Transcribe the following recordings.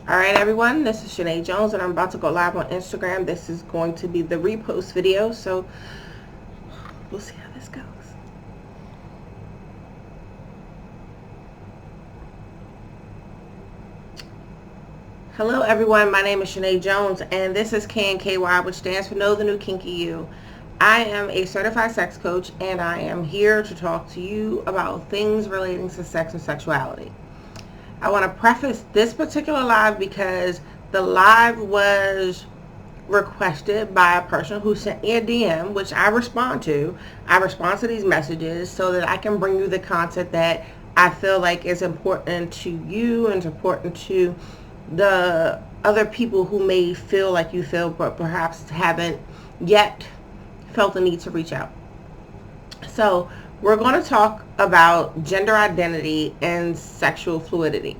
Alright everyone, this is Shanae Jones and I'm about to go live on Instagram. This is going to be the repost video, so we'll see how this goes. Hello everyone, my name is Shanae Jones and this is KNKY, which stands for Know the New Kinky You. I am a certified sex coach and I am here to talk to you about things relating to sex and sexuality. I want to preface this particular live because the live was requested by a person who sent me a DM, which I respond to. I respond to these messages so that I can bring you the content that I feel like is important to you and important to the other people who may feel like you feel but perhaps haven't yet felt the need to reach out. So we're going to talk about gender identity and sexual fluidity.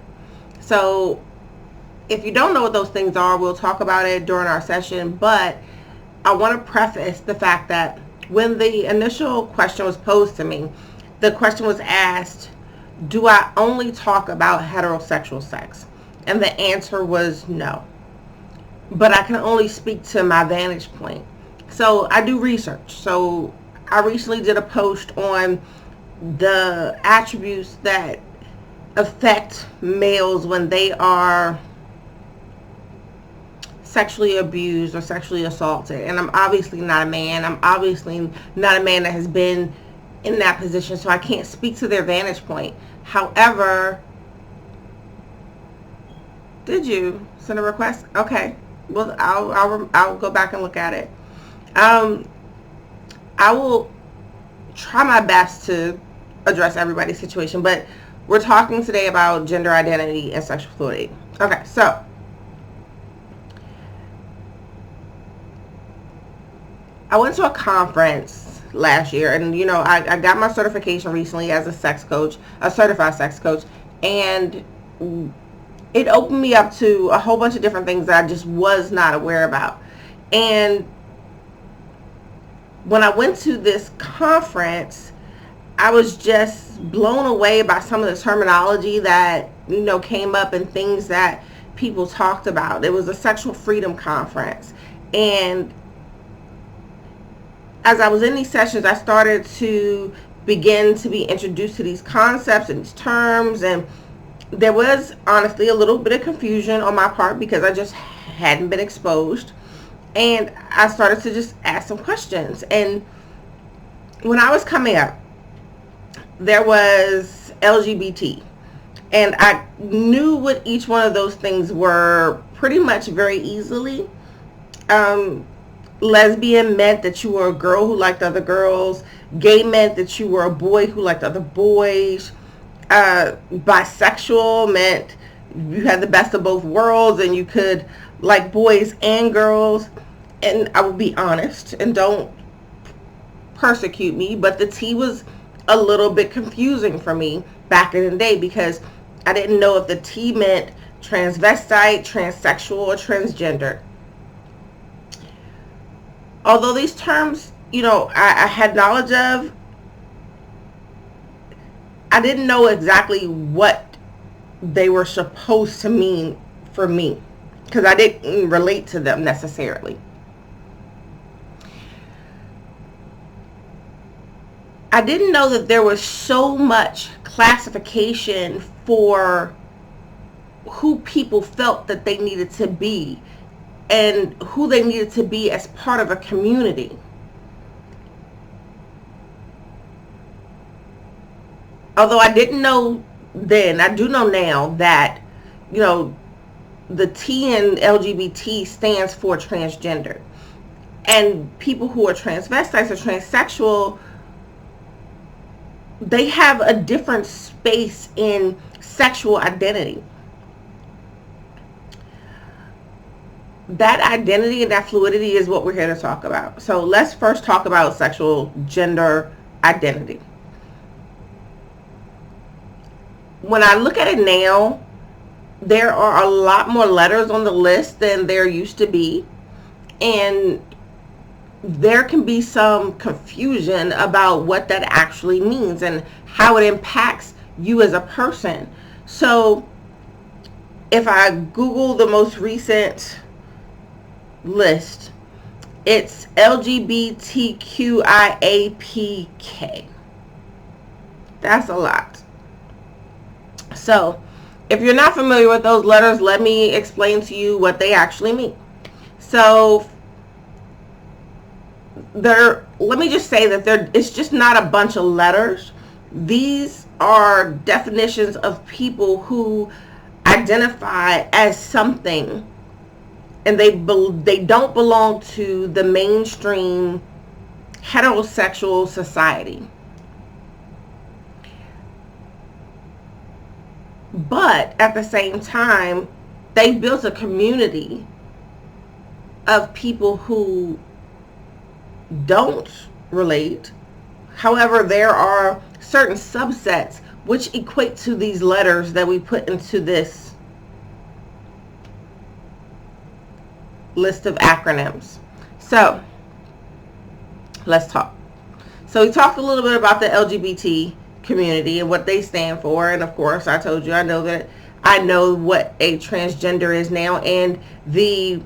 So if you don't know what those things are, we'll talk about it during our session, but I want to preface the fact that when the initial question was posed to me, the question was asked, do I only talk about heterosexual sex? And the answer was no. But I can only speak to my vantage point. So I do research. So I recently did a post on the attributes that affect males when they are sexually abused or sexually assaulted. And I'm obviously not a man. I'm obviously not a man that has been in that position, so I can't speak to their vantage point. However, did you send a request? Okay. Well, I'll go back and look at it. I will try my best to address everybody's situation, but we're talking today about gender identity and sexual fluidity. Okay, so I went to a conference last year, and I got my certification recently as a sex coach, a certified sex coach, and it opened me up to a whole bunch of different things that I just was not aware about. And when I went to this conference, I was just blown away by some of the terminology that, came up and things that people talked about. It was a sexual freedom conference. And as I was in these sessions, I started to begin to be introduced to these concepts and these terms. And there was honestly a little bit of confusion on my part because I just hadn't been exposed. And I started to just ask some questions. And when I was coming up, there was LGBT. And I knew what each one of those things were pretty much very easily. Lesbian meant that you were a girl who liked other girls. Gay meant that you were a boy who liked other boys. Bisexual meant you had the best of both worlds and you could like boys and girls. And I will be honest, and don't persecute me, but the T was a little bit confusing for me back in the day because I didn't know if the T meant transvestite, transsexual, or transgender. Although these terms, I had knowledge of, I didn't know exactly what they were supposed to mean for me because I didn't relate to them necessarily. I didn't know that there was so much classification for who people felt that they needed to be and who they needed to be as part of a community. Although I didn't know then, I do know now that, the T in LGBT stands for transgender. And people who are transvestites or transsexual, they have a different space in sexual identity. That identity and that fluidity is what we're here to talk about. So let's first talk about sexual gender identity. When I look at it now, there are a lot more letters on the list than there used to be. And there can be some confusion about what that actually means and how it impacts you as a person. So if I Google the most recent list, it's LGBTQIAPK. That's a lot. So if you're not familiar with those letters, let me explain to you what they actually mean. So let me just say that it's just not a bunch of letters. These are definitions of people who identify as something, and they don't belong to the mainstream heterosexual society. But at the same time, they built a community of people who don't relate. However, there are certain subsets which equate to these letters that we put into this list of acronyms. So let's talk. So we talked a little bit about the LGBT community and what they stand for, and of course I told you I know what a transgender is now, and the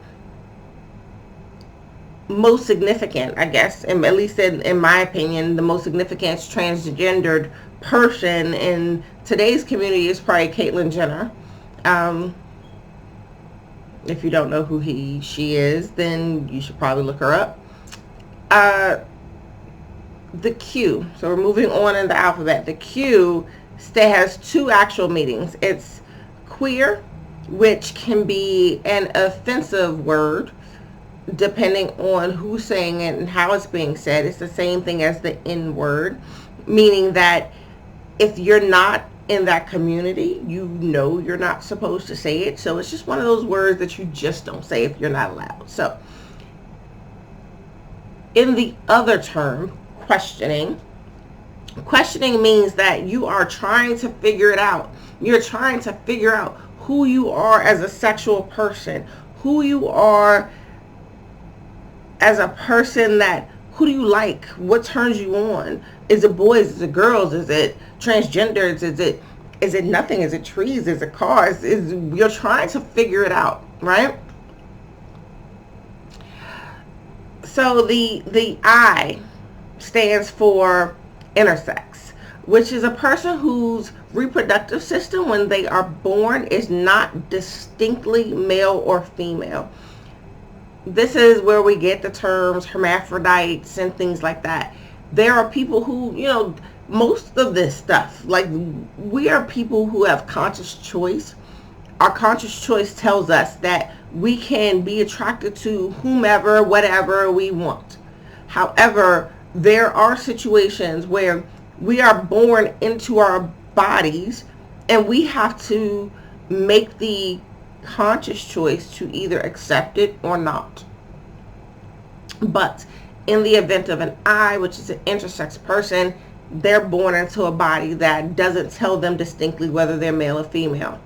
most significant, I guess, and at least in my opinion, the most significant transgendered person in today's community is probably Caitlyn Jenner. If you don't know who she is, then you should probably look her up. The Q, so we're moving on in the alphabet. The Q has two actual meanings. It's queer, which can be an offensive word depending on who's saying it and how it's being said. It's the same thing as the N word, meaning that if you're not in that community, you know you're not supposed to say it. So it's just one of those words that you just don't say if you're not allowed. So in the other term, questioning means that you are trying to figure it out. You're trying to figure out who you are as a sexual person, who you are as a person, who do you like? What turns you on? Is it boys? Is it girls? Is it transgenders? Is it nothing? Is it trees? Is it cars? You're trying to figure it out, right? So the I stands for intersex, which is a person whose reproductive system when they are born is not distinctly male or female. This is where we get the terms hermaphrodites and things like that. There are people who, most of this stuff, like, we are people who have conscious choice. Our conscious choice tells us that we can be attracted to whomever, whatever we want. However, there are situations where we are born into our bodies and we have to make the conscious choice to either accept it or not. But in the event of an I, which is an intersex person, they're born into a body that doesn't tell them distinctly whether they're male or female.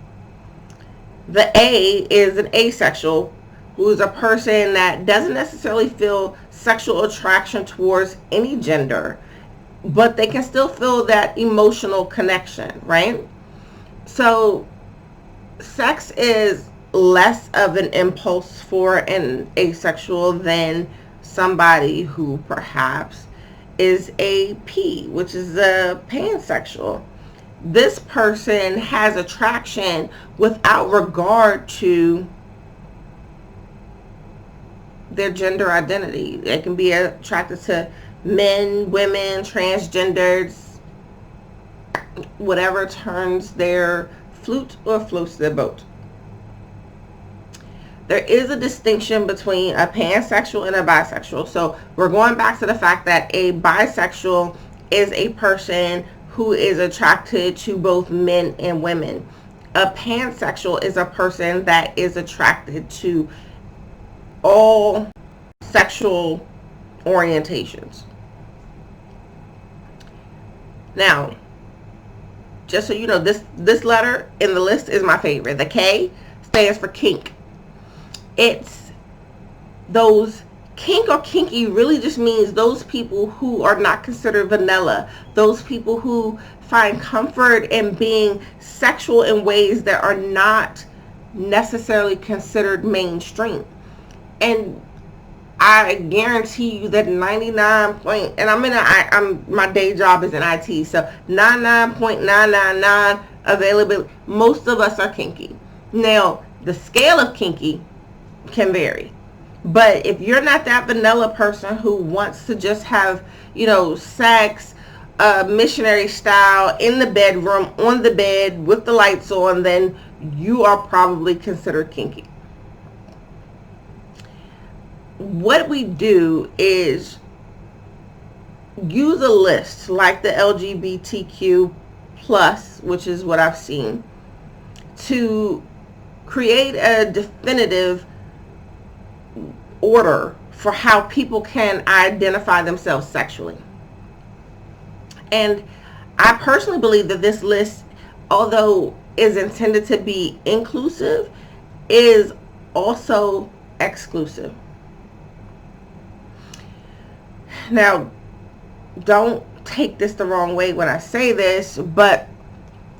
The A is an asexual, who is a person that doesn't necessarily feel sexual attraction towards any gender, but they can still feel that emotional connection, right? So sex is less of an impulse for an asexual than somebody who perhaps is a P, which is a pansexual. This person has attraction without regard to their gender identity. They can be attracted to men, women, transgenders, whatever turns their flute or floats their boat. There is a distinction between a pansexual and a bisexual. So we're going back to the fact that a bisexual is a person who is attracted to both men and women. A pansexual is a person that is attracted to all sexual orientations. Now, just so you know, this letter in the list is my favorite. The K stands for kink. It's those kink or kinky really just means those people who are not considered vanilla, those people who find comfort in being sexual in ways that are not necessarily considered mainstream. And I guarantee you that 99 point, and my day job is in IT, so 99.999 availability. Most of us are kinky. Now, the scale of kinky can vary. But if you're not that vanilla person who wants to just have, sex, missionary style, in the bedroom, on the bed, with the lights on, then you are probably considered kinky. What we do is use a list like the LGBTQ plus, which is what I've seen, to create a definitive order for how people can identify themselves sexually. And I personally believe that this list, although is intended to be inclusive, is also exclusive. Now, don't take this the wrong way when I say this, but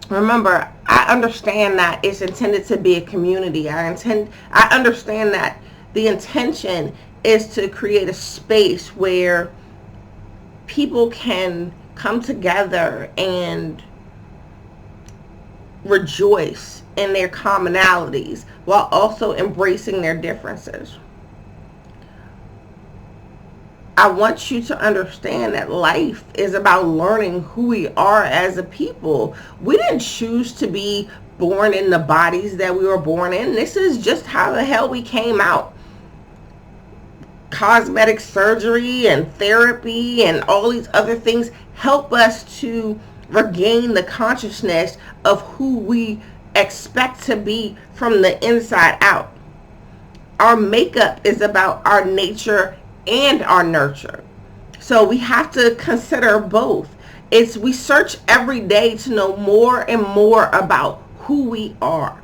remember, I understand that it's intended to be a community. I understand that the intention is to create a space where people can come together and rejoice in their commonalities while also embracing their differences. I want you to understand that life is about learning who we are as a people. We didn't choose to be born in the bodies that we were born in. This is just how the hell we came out. Cosmetic surgery and therapy and all these other things help us to regain the consciousness of who we expect to be from the inside out. Our makeup is about our nature and our nurture. So we have to consider both. We search every day to know more and more about who we are.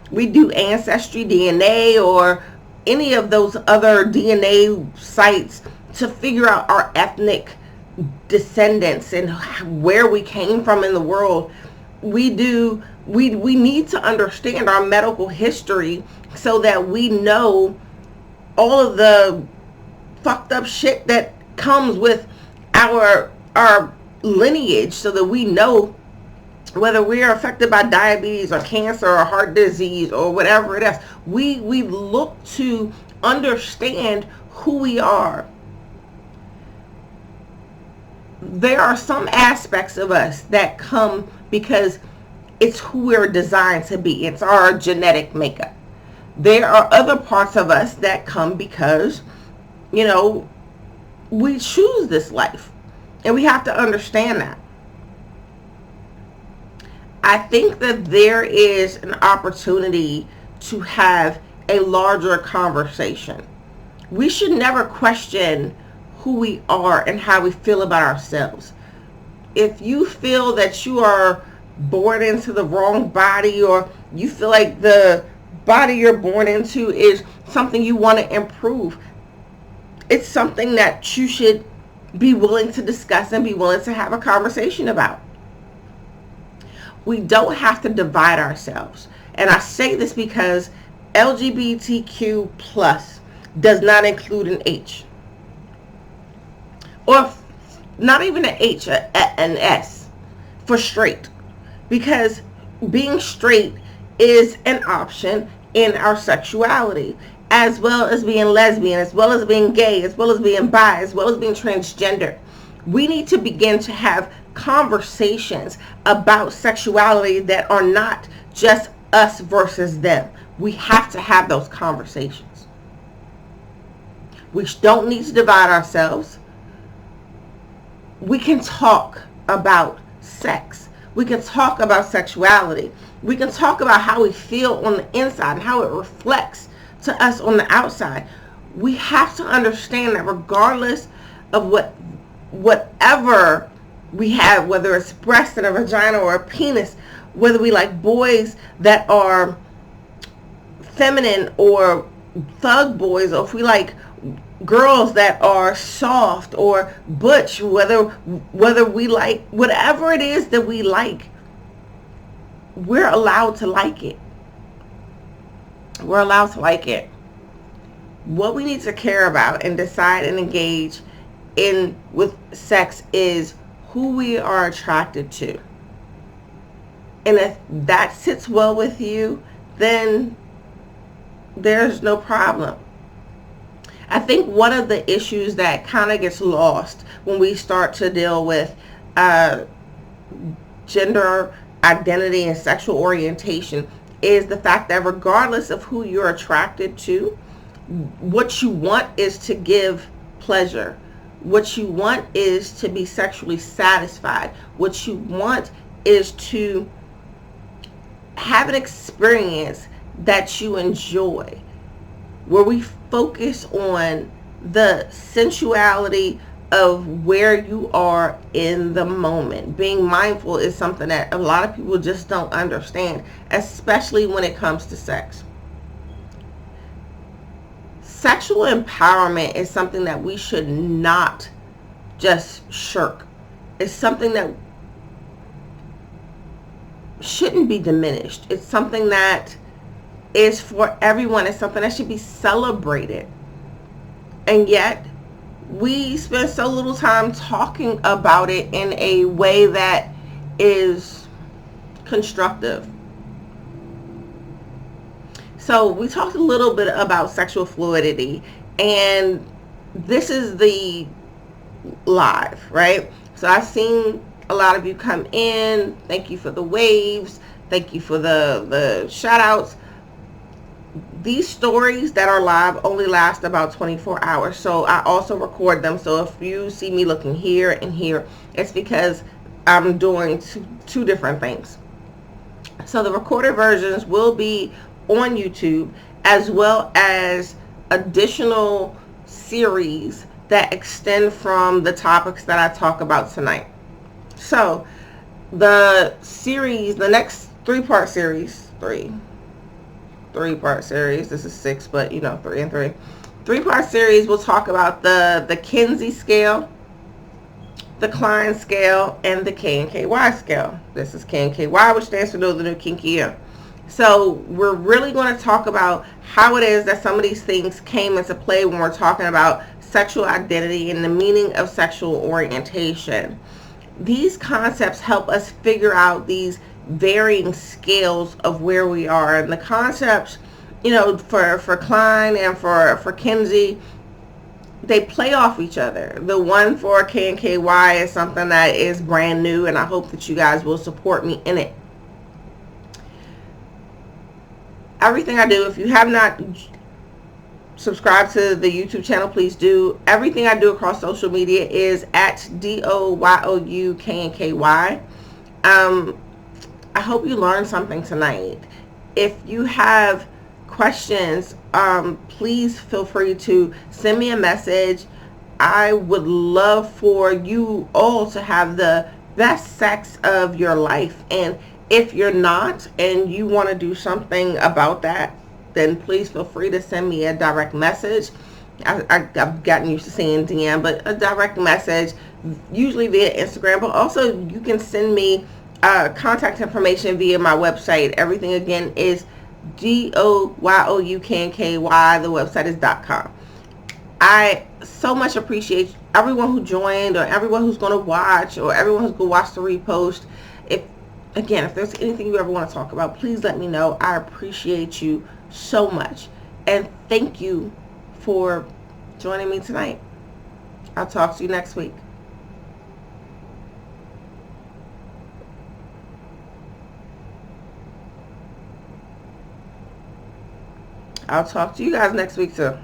We do Ancestry DNA or any of those other DNA sites to figure out our ethnic descendants and where we came from in the world. We need to understand our medical history so that we know all of the fucked up shit that comes with our lineage, so that we know whether we are affected by diabetes or cancer or heart disease or whatever it is. We look to understand who we are. There are some aspects of us that come because it's who we're designed to be. It's our genetic makeup. There are other parts of us that come because we choose this life, and we have to understand that. I think that there is an opportunity to have a larger conversation. We should never question who we are and how we feel about ourselves. If you feel that you are born into the wrong body, or you feel like the body you're born into is something you want to improve, it's something that you should be willing to discuss and be willing to have a conversation about. We don't have to divide ourselves. And I say this because LGBTQ plus does not include an H. Or not even an H, an S for straight. Because being straight is an option in our sexuality, as well as being lesbian, as well as being gay, as well as being bi, as well as being transgender. We need to begin to have conversations about sexuality that are not just us versus them. We have to have those conversations. We don't need to divide ourselves. We can talk about sex. We can talk about sexuality. We can talk about how we feel on the inside and how it reflects to us on the outside. We have to understand that regardless of whatever we have, whether it's breast and a vagina or a penis, whether we like boys that are feminine or thug boys, or if we like girls that are soft or butch, whether we like whatever it is that we like, we're allowed to like it. We're allowed to like it. What we need to care about and decide and engage in with sex is who we are attracted to. And if that sits well with you, then there's no problem. I think one of the issues that kind of gets lost when we start to deal with gender identity and sexual orientation is the fact that regardless of who you're attracted to, what you want is to give pleasure. What you want is to be sexually satisfied. What you want is to have an experience that you enjoy, where we focus on the sensuality of where you are in the moment. Being mindful is something that a lot of people just don't understand, especially when it comes to sex. Sexual empowerment is something that we should not just shirk. It's something that shouldn't be diminished. It's something that is for everyone. It's something that should be celebrated. And yet, we spend so little time talking about it in a way that is constructive. So we talked a little bit about sexual fluidity, and this is the live, right? So I've seen a lot of you come in. Thank you for the waves. Thank you for the shout outs. These stories that are live only last about 24 hours. So I also record them. So if you see me looking here and here, it's because I'm doing two different things. So the recorded versions will be on YouTube, as well as additional series that extend from the topics that I talk about tonight. So the series, the next three-part series, three-part series, this is 6, but you know, 3 and 3. Three-part series will talk about the Kinsey scale, the Klein scale, and the KNKY scale. This is KNKY, which stands for Know the New Kinky You. So we're really going to talk about how it is that some of these things came into play when we're talking about sexual identity and the meaning of sexual orientation. These concepts help us figure out these varying scales of where we are. And the concepts, you know, for Klein and for Kinsey, they play off each other. The one for KNKY is something that is brand new, and I hope that you guys will support me in it. Everything I do, if you have not subscribed to the YouTube channel, please do. Everything I do across social media is at DOYOUKNKY. I hope you learned something tonight. If you have questions, please feel free to send me a message. I would love for you all to have the best sex of your life. And if you're not and you want to do something about that, then please feel free to send me a direct message. I've gotten used to saying DM, but a direct message, usually via Instagram. But also you can send me contact information via my website. Everything again is DOYOUKNKY. The website is .com. I so much appreciate everyone who joined, or everyone who's going to watch, or everyone who's going to watch the repost. If there's anything you ever want to talk about, please let me know. I appreciate you so much. And thank you for joining me tonight. I'll talk to you next week. I'll talk to you guys next week too.